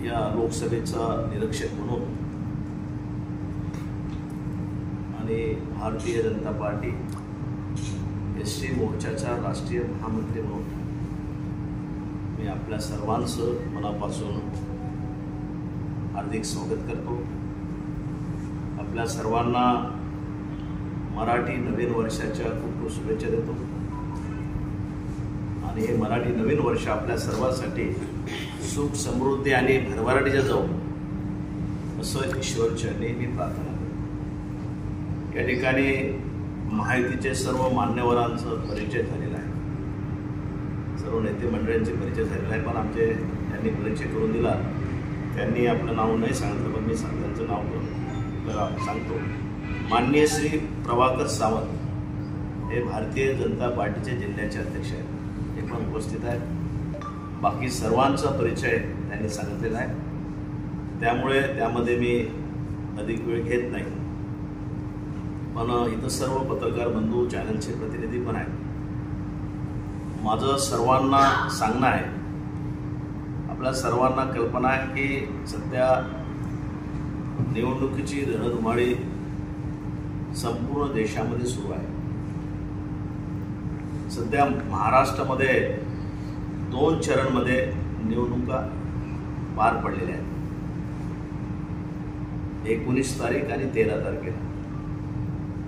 या लोकसभेचा निरीक्षक म्हणून आणि भारतीय जनता पार्टी एसटी मोर्चाचा राष्ट्रीय महामंत्री म्हणून मी आपल्या सर्वांचं मनापासून हार्दिक स्वागत करतो। आपल्या सर्वांना मराठी नवीन वर्षाच्या खूप खूप शुभेच्छा देतो आणि हे मराठी नवीन वर्ष आपल्या सर्वांसाठी सुख समृद्धी आणि भरभराटीच्या जाऊ असं ईश्वरचरणी मी प्रार्थना करतो। या ठिकाणी महायुतीचे सर्व मान्यवरांचा परिचय झालेला आहे, सर्व नेते मंडळींचे परिचय झालेला आहे, पण आमचे त्यांनी परिचय करून दिला। त्यांनी आपलं नाव नाही सांगितलं, पण मी त्यांचं नाव आपल्याला सांगतो। माननीय श्री प्रभाकर सावंत हे भारतीय जनता पार्टीचे जिल्ह्याचे अध्यक्ष आहेत, ते पण उपस्थित आहेत। बाकी सर्वांचा परिचय त्यांनी सांगितलेला आहे, त्यामुळे त्यामध्ये मी अधिक वेळ घेत नाही। पण इथं सर्व पत्रकार बंधू चॅनलचे प्रतिनिधी पण आहेत। माझं सर्वांना सांगणं आहे, आपल्या सर्वांना कल्पना आहे की सध्या निवडणुकीची रणधुमाळी संपूर्ण देशामध्ये सुरू आहे। सध्या महाराष्ट्रामध्ये 2 चरणमध्ये निवडणुका पार पडलेल्या आहेत, 19 तारीख आणि 13 तारखेला।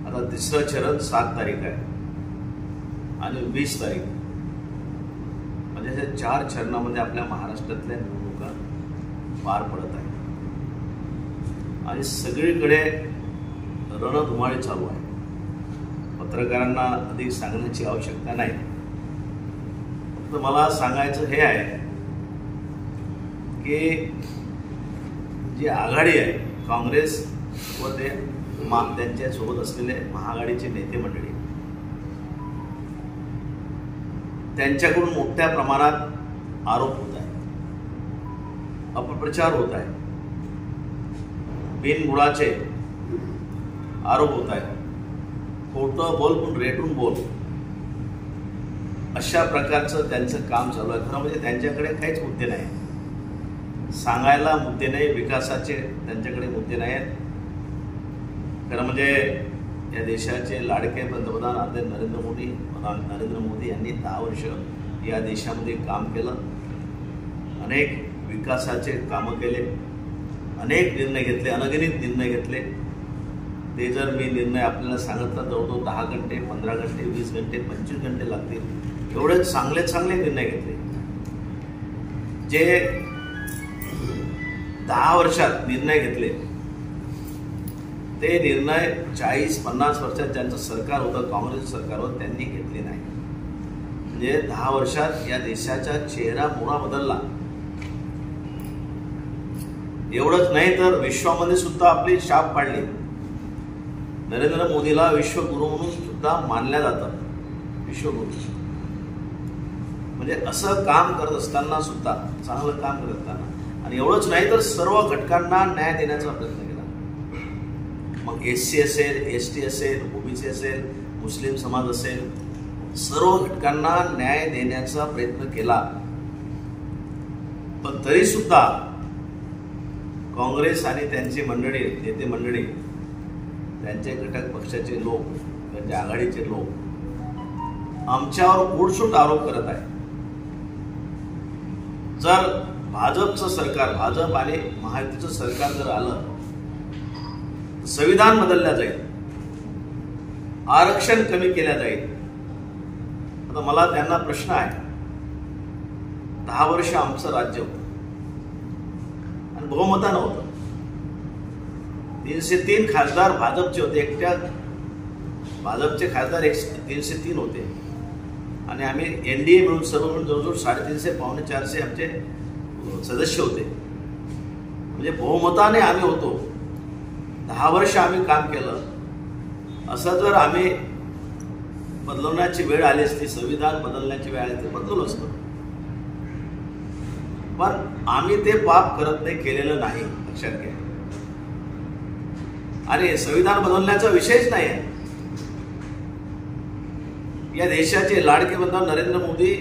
आता तिसरं चरण 7 तारीख आहे आणि 20 तारीख, म्हणजे हे 4 चरणामध्ये आपल्या महाराष्ट्रातल्या निवडणुका पार पडत आहेत आणि सगळीकडे रणधुमाळी चालू आहे। पत्रकारांना अधिक सांगण्याची आवश्यकता नाही, फक्त मला सांगायचं हे आहे की जी आघाडी आहे, काँग्रेस व ते त्यांच्या सोबत असलेले महाआघाडीचे नेते मंडळी, त्यांच्याकडून मोठ्या प्रमाणात आरोप होत आहे, अपप्रचार होत आहे, बिनबुडाचे आरोप होत आहेत, खोटं बोल पण रेटून बोल, अशा प्रकारचं त्यांचं काम चालू आहे। खरं म्हणजे त्यांच्याकडे काहीच मुद्दे नाही, सांगायला मुद्दे नाही, विकासाचे त्यांच्याकडे मुद्दे नाही आहेत। खरं म्हणजे या देशाचे लाडके पंतप्रधान आदरणीय नरेंद्र मोदी यांनी 10 वर्ष या देशामध्ये काम केलं, अनेक विकासाचे कामं केले, अनेक निर्णय घेतले, अनगिनत निर्णय घेतले। ते जर मी निर्णय आपल्याला सांगितलं जवळजवळ 10 घंटे, 15 घंटे, 20 घंटे, 25 घंटे लागतील, एवढे चांगले चांगले निर्णय घेतले जे 10 वर्षात निर्णय घेतले। ते निर्णय 40-50 वर्षात ज्यांचं सरकार होतं, काँग्रेस सरकार होतं, त्यांनी घेतले नाही। म्हणजे 10 वर्षात या देशाचा चेहरा मोहरा बदलला। एवढंच नाही तर विश्वामध्ये सुद्धा आपली छाप पाडली। नरेंद्र मोदीला विश्वगुरू म्हणून सुद्धा मानल्या जातं, विश्वगुरू। म्हणजे असं काम करत असताना सुद्धा, चांगलं काम करत असताना, आणि एवढंच नाही तर सर्व घटकांना न्याय देण्याचा प्रयत्न केला। मग SC असेल, ST असेल, OBC असेल, मुस्लिम समाज असेल, सर्व घटकांना न्याय देण्याचा प्रयत्न केला। पण तरी सुद्धा काँग्रेस आणि त्यांची मंडळी, नेते मंडळी, त्यांचे घटक पक्षाचे लोक, त्यांच्या आघाडीचे लोक आमच्यावर उडसूट आरोप करत आहेत। जर भाजपचं सरकार, भाजप आणि महायुतीचं सरकार जर आलं, संविधान बदलल्या जाईल, आरक्षण कमी केल्या जाईल। आता मला त्यांना प्रश्न आहे, 10 वर्ष आमचं राज्य होतं आणि बहुमतानं होतं, 303 खासदार भाजपचे होते, एकट्या भाजपचे खासदार 303 होते आणि आम्ही NDA मिळून सर्व मिळून जवळजवळ 350-400 आमचे सदस्य होते। म्हणजे बहुमताने आम्ही होतो, 10 वर्ष आम्ही काम केलं। असं जर आम्ही बदलवण्याची वेळ आली असती, संविधान बदलण्याची वेळ आली तर बदलवलं असतं, पण आम्ही ते पाप करत नाही, केलेलं नाही, लक्षात घ्या। आणि संविधान बदलण्याचा विषयच नाही आहे। या देशाचे लाडके पंतप्रधान नरेंद्र मोदी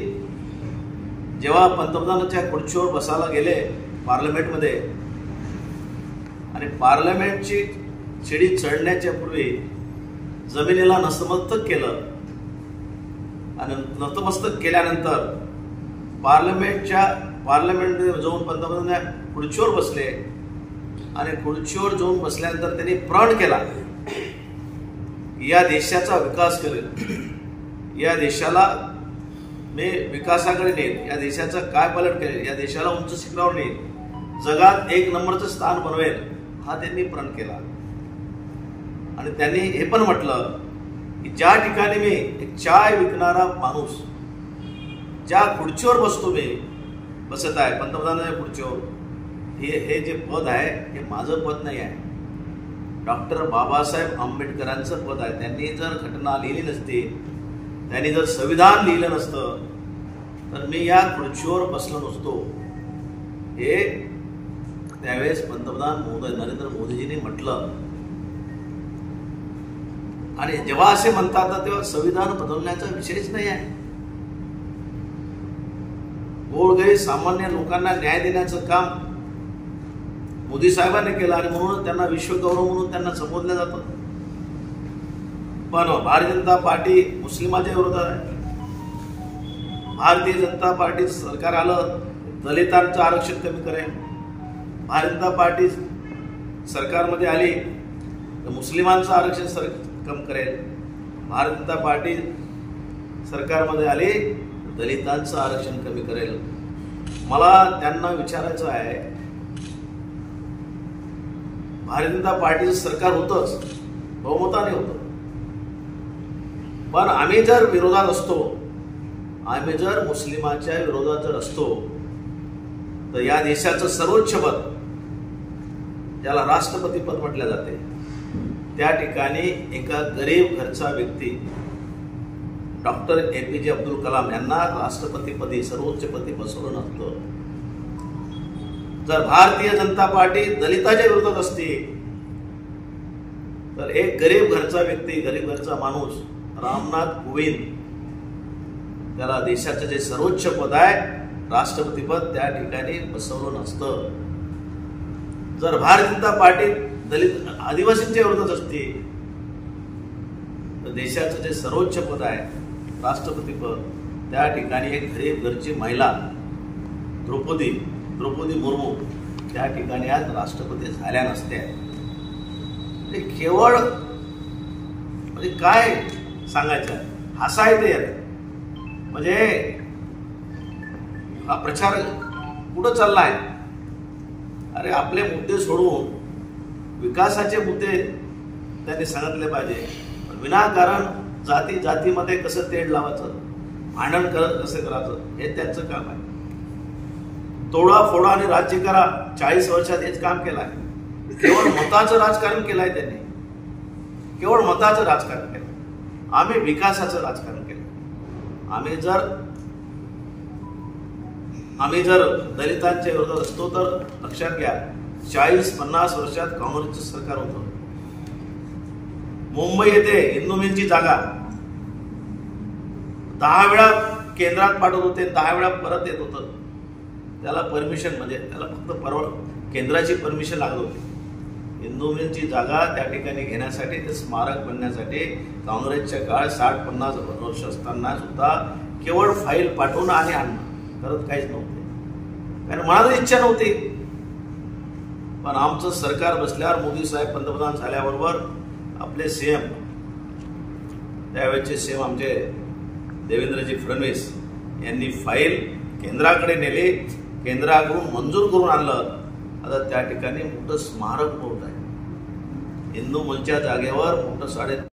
जेव्हा पंतप्रधानाच्या खुर्चीवर बसायला गेले पार्लमेंटमध्ये आणि पार्लमेंटची शिडी चढण्याच्या पूर्वी जमिनीला नतमस्तक केलं आणि नतमस्तक केल्यानंतर पार्लमेंट जाऊन पंतप्रधान खुर्चीवर बसले आणि खुर्चीवर जाऊन बसल्यानंतर त्यांनी प्रण केला या देशाचा विकास करेल, या देशाला मी विकासाकडे नेईल, या देशाचा काय पालट करेल, या देशाला उंच शिखरावर नेईल, जगात 1 नंबरचं स्थान बनवेल, हा त्यांनी प्रण केला. आणि त्यांनी हे पण म्हटलं की ज्या ठिकाणी मी एक चाय विकणारा माणूस ज्या खुर्चीवर बसत आहे पंतप्रधानाच्या खुर्चीवर, हे जे पद आहे हे माझं पद नाही आहे, डॉक्टर बाबासाहेब आंबेडकरांचं पद आहे. त्यांनी जर घटना लिहिली नसती, त्यांनी जर संविधान लिहिलं नसतं तर मी या खुर्चीवर बसलो नसतो, हे त्यावेळेस पंतप्रधान नरेंद्र मोदीजींनी म्हटलं. आणि जेव्हा असे म्हणतात तेव्हा संविधान बदलण्याचा विषयच नाही आहे. गोरगरीब सामान्य लोकांना न्याय देण्याचं काम मोदी साहेबांनी केलं आणि म्हणून त्यांना विश्वगौरव म्हणून त्यांना संबोधलं जातं. पण भारतीय जनता पार्टी मुस्लिमाच्या विरोधात आहे. भारतीय जनता पार्टी सरकार आलं दलितांचं आरक्षण कमी करेल, भारतीय जनता पार्टी सरकारमध्ये आली तर मुस्लिमांचं आरक्षण कमी करेल, भारतीय जनता पार्टी सरकारमध्ये आली दलितांचं आरक्षण कमी करेल. मला त्यांना विचारायचं आहे, भारतीय जनता पार्टीचं सरकार होतंच, बहुमताने होतं, पण आम्ही जर विरोधात असतो, आम्ही जर मुस्लिमांच्या विरोधात जर असतो तर या देशाचं सर्वोच्च पद ज्याला राष्ट्रपती पद म्हटले जाते त्या ठिकाणी एका गरीब घरचा व्यक्ती डॉक्टर APJ अब्दुल कलाम यांना राष्ट्रपतीपदी सर्वोच्चपदी बसवलं नसतं. जर भारतीय जनता पार्टी दलिताच्या विरोधात असती तर एक गरीब घरचा व्यक्ती, गरीब घरचा माणूस रामनाथ कोविंद त्याला देशाचं जे सर्वोच्च पद आहे राष्ट्रपतीपद त्या ठिकाणी बसवलं नसतं. जर भारतीय जनता पार्टी दलित आदिवासींच्या विरोधात असती तर देशाचं जे सर्वोच्च पद आहे राष्ट्रपतीपद त्या ठिकाणी एक गरीब घरची महिला द्रौपदी मुर्मू त्या ठिकाणी आज राष्ट्रपती झाल्या नसत्या. म्हणजे केवळ म्हणजे काय सांगायचं, हसायचं यार. म्हणजे हा प्रचार कुठं चाललाय? अरे आपले मुद्दे सोडून विकासाचे मुद्दे त्यांनी सांगितले पाहिजे. विनाकारण जातीमध्ये कसं तेढ लावायचं, भांडण कसं करायचं हे त्यांचं काम आहे. तोडा फोडा आणि राज्य करा, 40 वर्षात हेच काम केलंय. केवळ मताचं राजकारण केलंय त्यांनी, केवळ मताचं राजकारण केलं. आम्ही विकासाचं राजकारण केलं. आम्ही जर दलितांच्या विरोधात असतो तर लक्षात घ्या 40-50 वर्षात काँग्रेसचं सरकार होतं. मुंबई येथे हिंदू मिलची जागा 10 वेळा केंद्रात पाठवत होते, 10 वेळा परत येत होतं. त्याला परमिशन म्हणजे त्याला फक्त केंद्राची परमिशन लागत होती. हिंदू मिलची जागा त्या ठिकाणी घेण्यासाठी, ते स्मारक बनण्यासाठी काँग्रेसच्या काळ 60-50 वर्ष असताना सुद्धा केवळ फाईल पाठवणं आणि आणणं करत काहीच नव्हते, कारण मनात इच्छा नव्हती. पण आमचं सरकार बसल्यावर मोदी साहेब पंतप्रधान झाल्याबरोबर आपले CM त्यावेळेचे CM आमचे देवेंद्रजी फडणवीस यांनी फाईल केंद्राकडे नेली, केंद्राकडून मंजूर करून आणलं. आता त्या ठिकाणी मोठं स्मारक होत आहे. हिंदू मिलच्या जागेवर मोठं